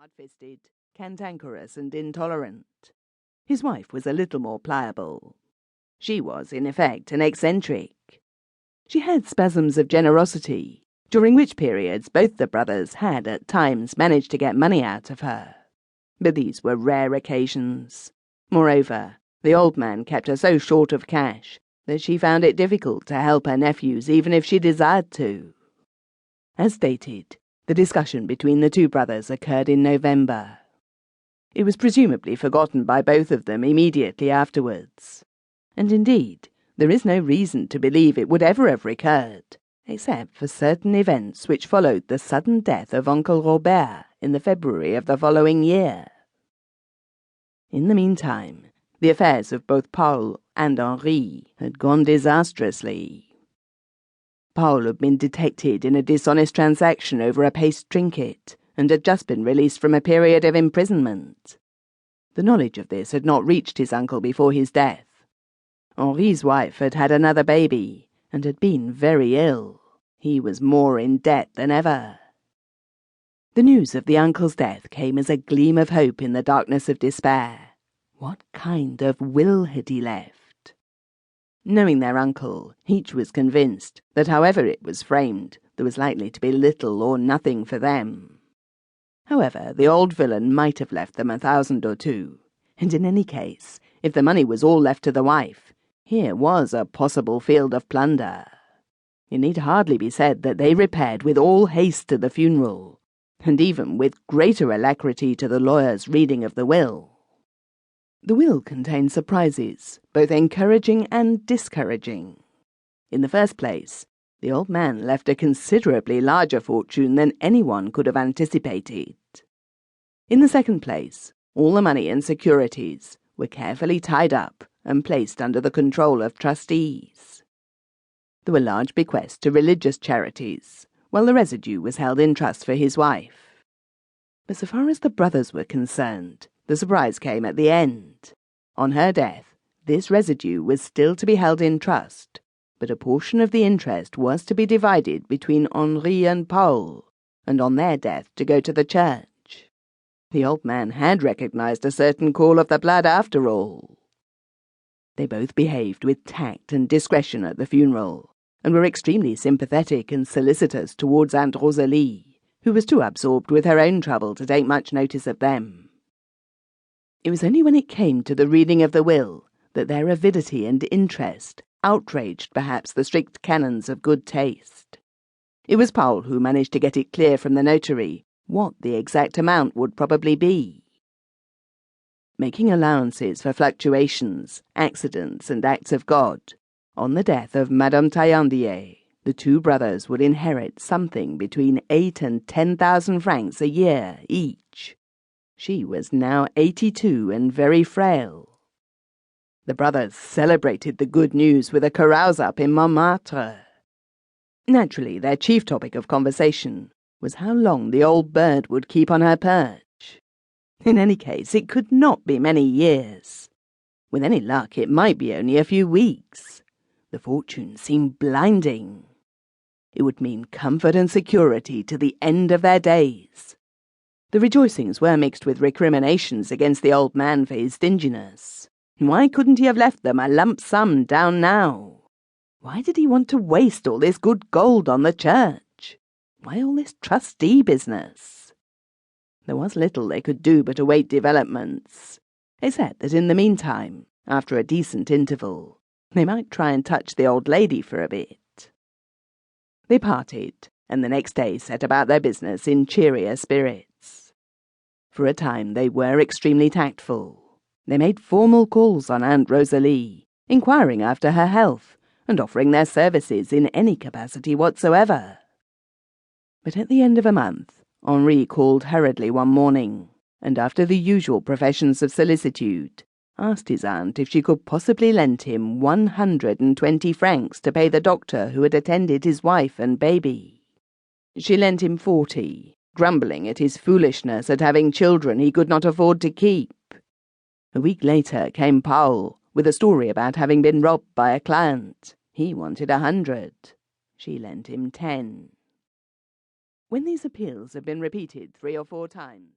hard-fisted, cantankerous and intolerant. His wife was a little more pliable. She was, in effect, an eccentric. She had spasms of generosity, during which periods both the brothers had at times managed to get money out of her. But these were rare occasions. Moreover, the old man kept her so short of cash that she found it difficult to help her nephews even if she desired to. As stated, the discussion between the two brothers occurred in November. It was presumably forgotten by both of them immediately afterwards. And indeed, there is no reason to believe it would ever have recurred, except for certain events which followed the sudden death of Uncle Robert in the February of the following year. In the meantime, the affairs of both Paul and Henri had gone disastrously. Paul had been detected in a dishonest transaction over a paste trinket and had just been released from a period of imprisonment. The knowledge of this had not reached his uncle before his death. Henri's wife had had another baby and had been very ill. He was more in debt than ever. The news of the uncle's death came as a gleam of hope in the darkness of despair. What kind of will had he left? Knowing their uncle, each was convinced that however it was framed, there was likely to be little or nothing for them. However, the old villain might have left them 1,000 or 2, and in any case, if the money was all left to the wife, here was a possible field of plunder. It need hardly be said that they repaired with all haste to the funeral, and even with greater alacrity to the lawyer's reading of the will. The will contained surprises, both encouraging and discouraging. In the first place, the old man left a considerably larger fortune than anyone could have anticipated. In the second place, all the money and securities were carefully tied up and placed under the control of trustees. There were large bequests to religious charities, while the residue was held in trust for his wife. But so far as the brothers were concerned, the surprise came at the end. On her death, this residue was still to be held in trust, but a portion of the interest was to be divided between Henri and Paul, and on their death to go to the church. The old man had recognized a certain call of the blood after all. They both behaved with tact and discretion at the funeral, and were extremely sympathetic and solicitous towards Aunt Rosalie, who was too absorbed with her own trouble to take much notice of them. It was only when it came to the reading of the will that their avidity and interest outraged perhaps the strict canons of good taste. It was Paul who managed to get it clear from the notary what the exact amount would probably be. Making allowances for fluctuations, accidents, and acts of God, on the death of Madame Thénardier, the two brothers would inherit something between 8,000 and 10,000 francs a year each. She was now 82 and very frail. The brothers celebrated the good news with a carouse-up in Montmartre. Naturally, their chief topic of conversation was how long the old bird would keep on her perch. In any case, it could not be many years. With any luck, it might be only a few weeks. The fortune seemed blinding. It would mean comfort and security to the end of their days. The rejoicings were mixed with recriminations against the old man for his stinginess. Why couldn't he have left them a lump sum down now? Why did he want to waste all this good gold on the church? Why all this trustee business? There was little they could do but await developments, except that in the meantime, after a decent interval, they might try and touch the old lady for a bit. They parted, and the next day set about their business in cheerier spirits. For a time they were extremely tactful. They made formal calls on Aunt Rosalie, inquiring after her health, and offering their services in any capacity whatsoever. But at the end of a month, Henri called hurriedly one morning, and after the usual professions of solicitude, asked his aunt if she could possibly lend him 120 francs to pay the doctor who had attended his wife and baby. She lent him 40, grumbling at his foolishness at having children he could not afford to keep. A week later came Paul, with a story about having been robbed by a client. He wanted 100. She lent him 10. When these appeals had been repeated 3 or 4 times,